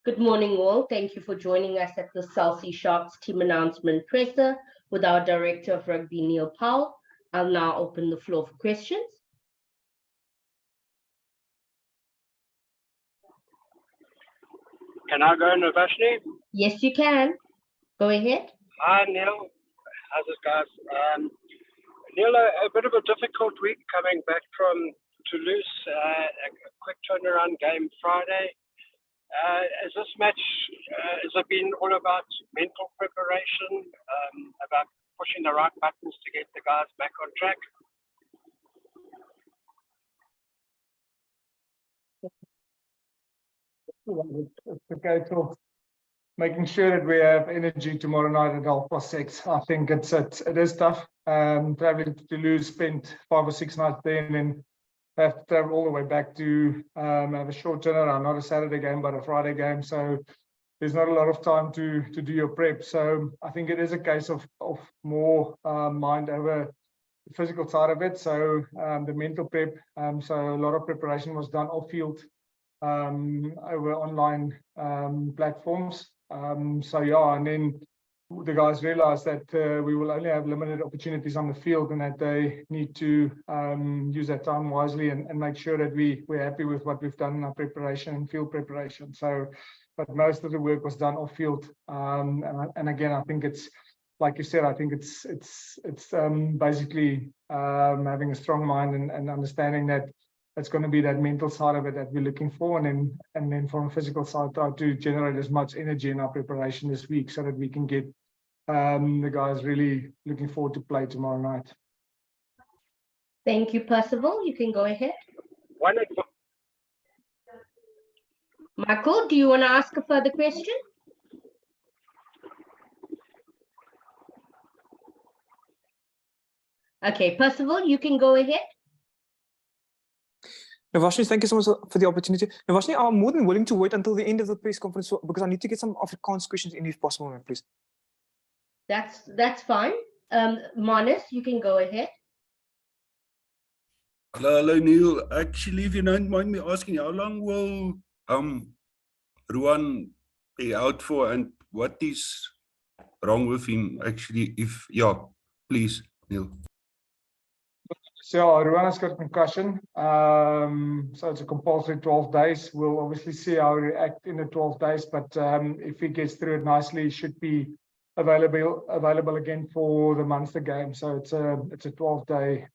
Good morning, all. Thank you for joining us at the South Sea Sharks team announcement presser with our Director of Rugby, Neil Powell. I'll now open the floor for questions. Can I go, Navashni? Yes, you can. Go ahead. Hi, Neil. How's it, guys? Neil, a bit of a difficult week coming back from Toulouse, a quick turnaround game Friday. Has this match, has it been all about mental preparation, about pushing the right buttons to get the guys back on track? It's the case of making sure that we have energy tomorrow night at 6:30. I think it is tough. Traveling to Toulouse, spent 5 or 6 nights there, and then have to travel all the way back to have a short turnaround, not a Saturday game, but a Friday game. So there's not a lot of time to do your prep. So I think it is a case of more mind over the physical side of it. So the mental prep. So a lot of preparation was done off field over online platforms. So yeah, and then the guys realized that we will only have limited opportunities on the field, and that they need to use that time wisely and make sure that we're happy with what we've done in our preparation and field preparation. So, but most of the work was done off field. And again, I think it's, like you said, I think it's basically having a strong mind and understanding that it's going to be that mental side of it that we're looking for, and then from a physical side, try to generate as much energy in our preparation this week so that we can get the guys really looking forward to play tomorrow night. Thank you, Percival. You can go ahead. Michael, do you want to ask a further question? Okay, Percival, you can go ahead. Navashni, thank you so much for the opportunity. Navashni, I'm more than willing to wait until the end of the press conference because I need to get some Afrikaans questions in if possible, please. That's fine. Manus, you can go ahead. Hello, Neil. Actually, if you don't mind me asking, how long will Ruan be out for, and what is wrong with him? Actually, please, Neil. So Ruan has got concussion, so it's a compulsory 12 days. We'll obviously see how he reacts in the 12 days, but if he gets through it nicely, he should be available again for the Munster game. So it's a 12-day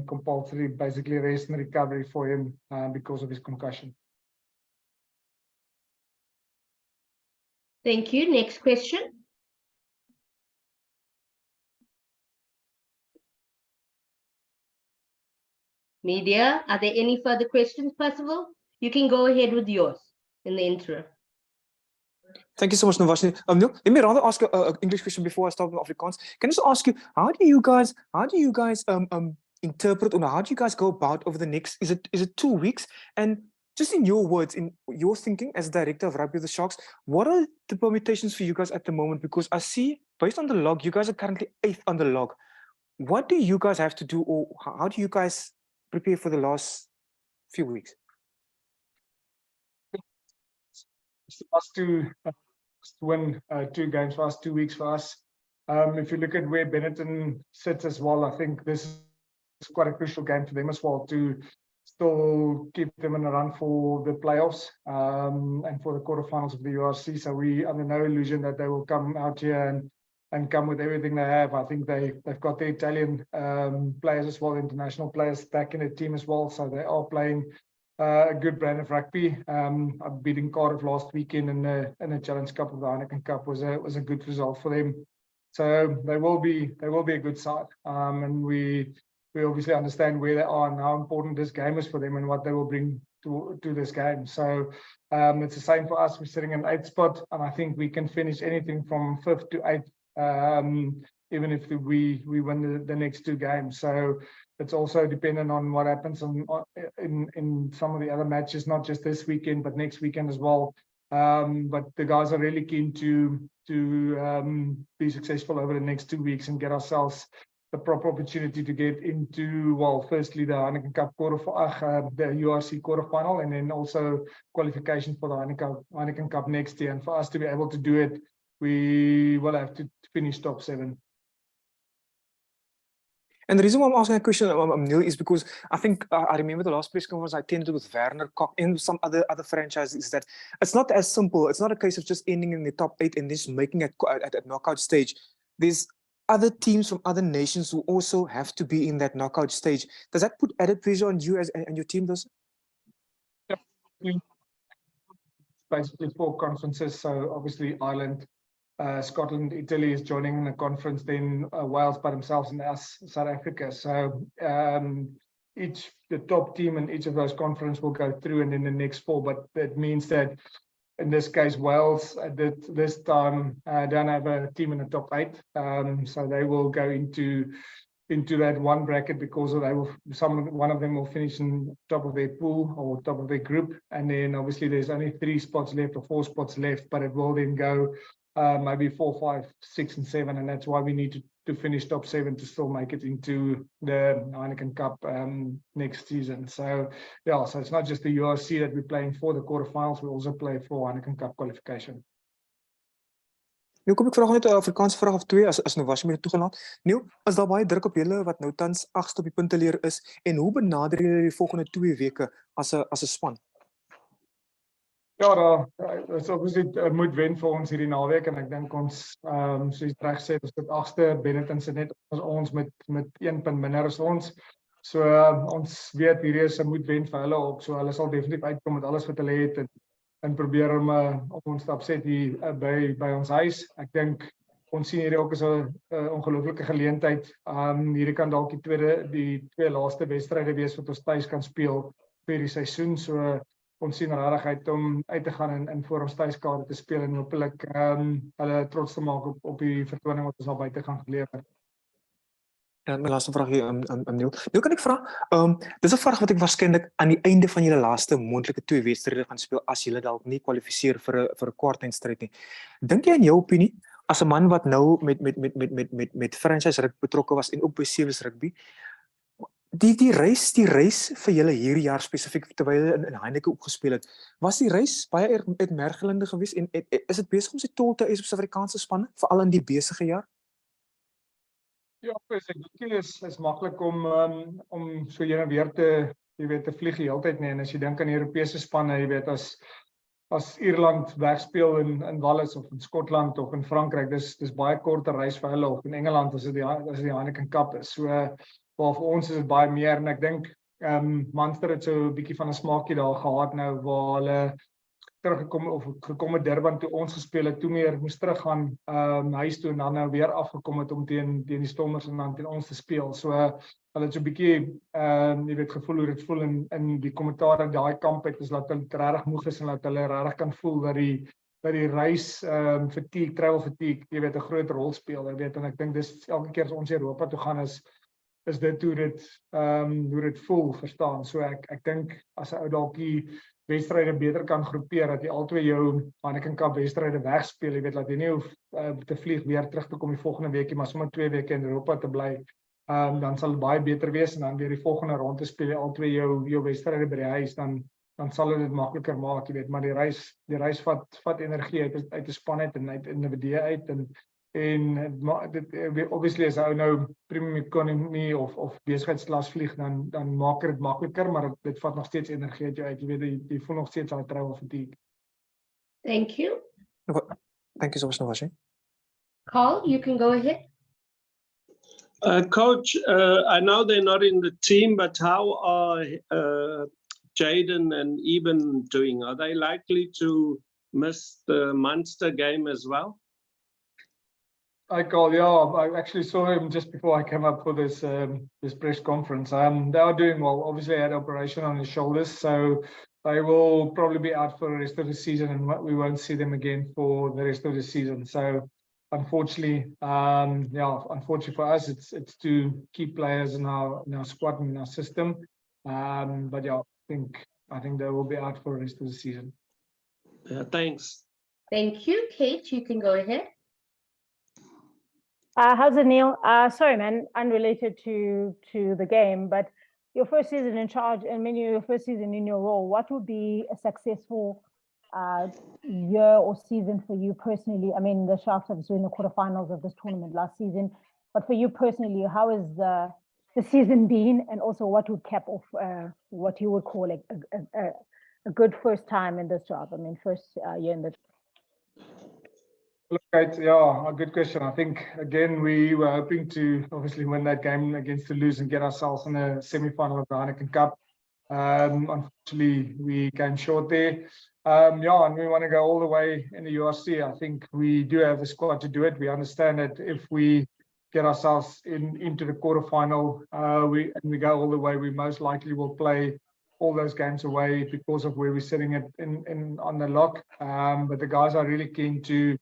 compulsory, basically rest and recovery for him because of his concussion. Thank you. Next question. Media, are there any further questions, Percival? You can go ahead with yours in the interim. Thank you so much, Navashni. Neil, let me rather ask an English question before I start with Afrikaans. Can I just ask you, how do you guys interpret, or how do you guys go about over the next, is it 2 weeks? And just in your words, in your thinking as director of rugby of the Sharks, what are the permutations for you guys at the moment? Because I see, based on the log, you guys are currently 8th on the log. What do you guys have to do, or how do you guys prepare for the last few weeks? Us to win 2 games for us, 2 weeks for us. If you look at where Benetton sits as well, I think this is quite a crucial game for them as well to still keep them in a run for the playoffs and for the quarterfinals of the URC. So we under no illusion that they will come out here and come with everything they have. I think they've got the Italian players as well, international players back in the team as well. So they are playing a good brand of rugby. Beating Cardiff last weekend in the Challenge Cup of the Heineken Cup was a good result for them. So they will be a good side. And we obviously understand where they are and how important this game is for them and what they will bring to this game. So it's the same for us. We're sitting in 8th spot, and I think we can finish anything from 5th to 8th, even if we win the next 2 games. So it's also dependent on what happens in some of the other matches, not just this weekend, but next weekend as well. But the guys are really keen to be successful over the next 2 weeks and get ourselves the proper opportunity to get into, well, firstly the Heineken Cup the URC quarterfinal, and then also qualification for the Heineken Cup next year. And for us to be able to do it, we will have to finish top 7. And the reason why I'm asking that question, Neil, is because I think I remember the last press conference I attended with Werner Kok and some other franchises, is that it's not as simple. It's not a case of just ending in the top 8 and just making it at a knockout stage. There's other teams from other nations who also have to be in that knockout stage. Does that put added pressure on you and your team, does it? Basically 4 conferences, so obviously Ireland, Scotland, Italy is joining in the conference, then Wales by themselves, and us, South Africa. So the top team in each of those conferences will go through, and then the next 4. But that means that in this case, Wales at this time don't have a team in the top 8, so they will go into that one bracket because one of them will finish in top of their pool or top of their group, and then obviously there's only 3 spots left or 4 spots left, but it will then go maybe 4, 5, 6, and 7, and that's why we need to finish top 7 to still make it into the Heineken Cup next season. So yeah, so it's not just the URC that we're playing for the quarterfinals, we also play for Heineken Cup qualification. Neil, kom ek vra net 'n Afrikaanse vraag of 2 as Novasie met toegelaat. Neil, is daar baie druk op julle wat nou tans 8ste op die punteleer is, en hoe benader julle die volgende 2 weke as 'n span? Ja, is obviously 'n moet wen vir ons hierdie naweek, en ek dink ons, soos jy reg sê, ons het 8ste, Benetton sit net ons met 1 punt minder as ons. So ons weet hierdie is 'n moet wen vir hulle ook, so hulle sal definitief uitkom met alles wat hulle het en probeer om op ons te opset hier by ons huis. Ek dink ons sien hierdie ook as 'n ongelooflike geleentheid. Hierdie kan dalk die 2 laaste wedstryde wees wat ons tuis kan speel vir die seisoen. So ons sien regtig uit om uit te gaan en voor ons tuiskade te speel en hopelik hulle trots te maak op die vertoning wat ons al buite gaan gelewer. Ja, my laaste vraag hier, Neil. Neil, kan ek vra, dis 'n vraag wat ek waarskynlik aan die einde van julle laaste moontlike 2 wedstryde gaan speel as julle dalk nie kwalifiseer vir 'n kwartfinale nie. Dink jy in jou opinie, as 'n man wat nou met franchise rugby betrokke was en ook by Sevens rugby, die reis vir julle hierdie jaar spesifiek terwyl julle in Heineken opgespeel het, was die reis baie uitmergelende geweest en is dit besig om sy tol te eis op Suid-Afrikaanse spanne, veral in die besige jaar? Ja, ek dink is maklik om so heen en weer te vlieg die hele tyd nie. En as jy dink aan Europese spanne, jy weet, as Ierland wegspeel in Wallis of in Skotland of in Frankryk, dis baie korter reis vir hulle, of in Engeland as dit die Heineken Cup is. So waar vir ons is dit baie meer, en ek dink Munster het so 'n bietjie van 'n smaakie daar gehad nou, waar hulle gekom het Durban toe ons gespeel het, toe meer moes teruggaan huis toe en dan nou weer afgekom het om teen die Stormers en dan teen ons te speel. So hulle het so 'n bietjie jy weet gevoel hoe dit voel in die kommentaar uit daai kamp uit, is dat hulle regtig moeg is en dat hulle regtig kan voel dat die reis fatigue, travel fatigue, jy weet, 'n groot rol speel. Jy weet, en ek dink dis elke keer as ons Europa toe gaan is dit hoe dit voel, verstaan. So ek dink as 'n ou dalk die wedstryde beter kan groepeer, dat jy albei jou Heineken Cup wedstryde wegspeel, jy weet, dat jy nie hoef te vlieg weer terug te kom die volgende weekie, maar sommer 2 weke in Europa te bly, dan sal het baie beter wees, en dan weer die volgende ronde speel jy albei jou wedstryde by die huis, dan sal dit makliker maak, jy weet, maar die reis vat energie uit die span uit en uit individue uit, en obviously as hy nou premium economy of besigheidsklas vlieg, dan maak dit makliker, maar dit vat nog steeds energie uit jou uit, jy weet, jy voel nog steeds aan travel fatigue. Thank you. Thank you so much, Novasie. Carl, you can go ahead. Coach, I know they're not in the team, but how are Jaden and Eben doing? Are they likely to miss the Munster game as well? Hi, Carl. Yeah, I actually saw him just before I came up for this press conference. They are doing well. Obviously, I had an operation on his shoulders, so they will probably be out for the rest of the season, and we won't see them again for the rest of the season. So, unfortunately, unfortunately for us, it's 2 key players in our squad and in our system. But yeah, I think they will be out for the rest of the season. Thanks. Thank you. Kate, you can go ahead. How's it, Neil? Sorry, man, unrelated to the game, but your first season in charge, and when your first season in your role, what would be a successful year or season for you personally? I mean, the Sharks obviously in the quarterfinals of this tournament last season, but for you personally, how has the season been, and also what would cap off what you would call a good first time in this job? I mean, first year in the. Look, yeah, a good question. I think, again, we were hoping to obviously win that game against Toulouse and get ourselves in a semi-final of the Heineken Cup. Unfortunately, we came short there. Yeah, and we want to go all the way in the URC. I think we do have the squad to do it. We understand that if we get ourselves into the quarterfinal, we go all the way, we most likely will play all those games away because of where we're sitting on the lock. But the guys are really keen to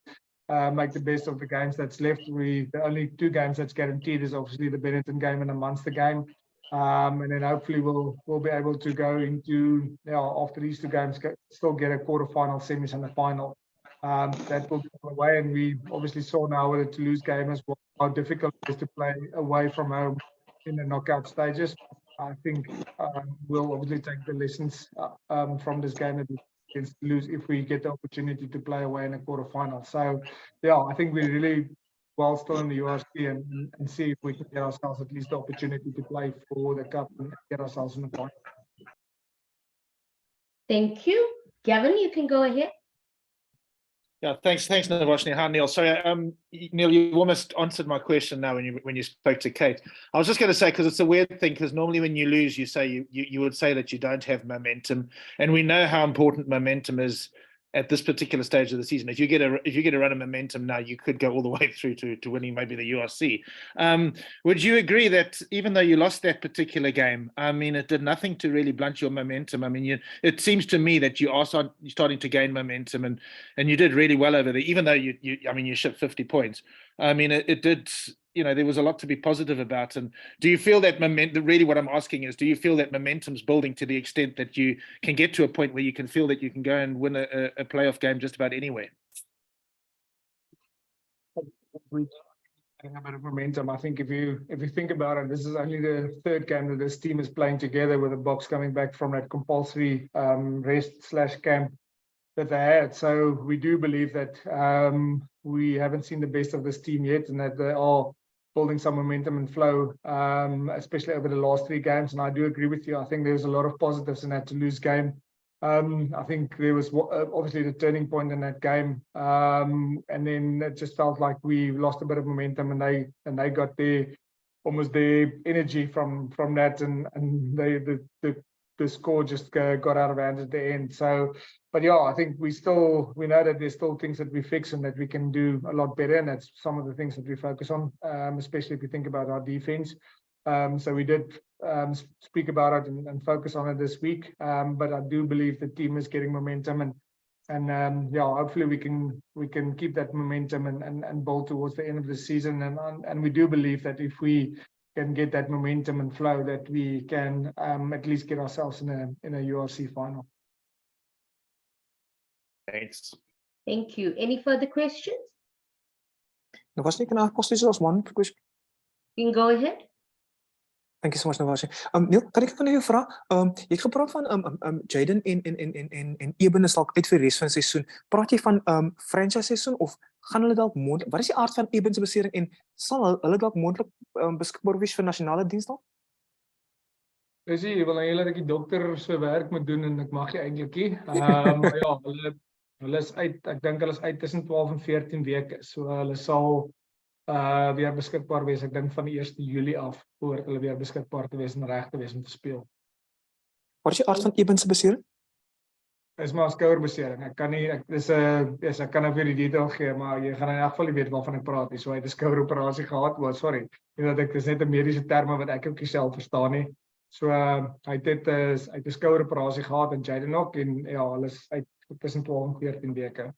make the best of the games that's left. The only 2 games that's guaranteed is obviously the Benetton game and the Munster game. And then hopefully we'll be able to go into, after these 2 games, still get a quarterfinal, semis, and a final. That will go away. And we obviously saw now with the Toulouse game as well how difficult it is to play away from home in the knockout stages. I think we'll obviously take the lessons from this game against Toulouse if we get the opportunity to play away in a quarterfinal. So, yeah, I think we're really well still in the URC and see if we can get ourselves at least the opportunity to play for the cup and get ourselves in the final. Thank you. Gavin, you can go ahead. Yeah, thanks, Navashni. Hi, Neil. Sorry, Neil, you almost answered my question now when you spoke to Kate. I was just going to say, because it's a weird thing, because normally when you lose, you say you would say that you don't have momentum, and we know how important momentum is at this particular stage of the season. If you get a run of momentum now, you could go all the way through to winning maybe the URC. Would you agree that even though you lost that particular game, I mean, it did nothing to really blunt your momentum? I mean, it seems to me that you are starting to gain momentum, and you did really well over there, even though you shipped 50 points. I mean, it did. There was a lot to be positive about. And do you feel that momentum, really what I'm asking is, do you feel that momentum's building to the extent that you can get to a point where you can feel that you can go and win a playoff game just about anywhere? Getting a bit of momentum. I think if you think about it, this is only the 3rd game that this team is playing together, with the Boks coming back from that compulsory rest/camp that they had. So we do believe that we haven't seen the best of this team yet, and that they are building some momentum and flow, especially over the last 3 games. And I do agree with you. I think there's a lot of positives in that Toulouse game. I think there was obviously the turning point in that game, and then it just felt like we lost a bit of momentum, and they got almost their energy from that, and the score just got out of hand at the end. So, but yeah, I think we know that there's still things that we fix and that we can do a lot better, and that's some of the things that we focus on, especially if you think about our defense. So we did speak about it and focus on it this week, but I do believe the team is getting momentum, and yeah, hopefully we can keep that momentum and build towards the end of the season, and we do believe that if we can get that momentum and flow, that we can at least get ourselves in a URC final. Thanks. Thank you. Any further questions? Navashni, can I ask just one question? You can go ahead. Thank you so much, Navashni. Neil, kan ek van jou vra? Jy het gepraat van Jaden en Eben is dalk uit vir die res van die seisoen. Praat jy van franchise seisoen, of gaan hulle dalk moontlik? Wat is die aard van Eben se besering, en sal hulle dalk moontlik beskikbaar wees vir nasionale diens dalk? Jy wil nou dat ek die dokter se werk moet doen, en ek mag nie eintlik nie. Maar ja, hulle is uit. Ek dink hulle is uit tussen 12 en 14 weke. So hulle sal weer beskikbaar wees, ek dink van die 1 Julie af, voor hulle weer beskikbaar te wees en reg te wees om te speel. Wat is die aard van Eben se besering? Is maar 'n skouerbesering. Ek kan nie, ek kan nou weer die detail gee, maar jy gaan in elk geval nie weet waarvan ek praat nie. So hy het 'n skoueroperasie gehad, maar sorry, dit is net 'n mediese terme wat ek ook nie self verstaan nie. So hy het 'n skoueroperasie gehad, en Jaden ook, en ja, hulle is uit tussen 12 en 14 weke.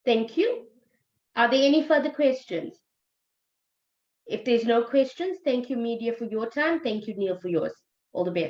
Thank you. Are there any further questions? If there's no questions, thank you, media, for your time. Thank you, Neil, for yours. All the best.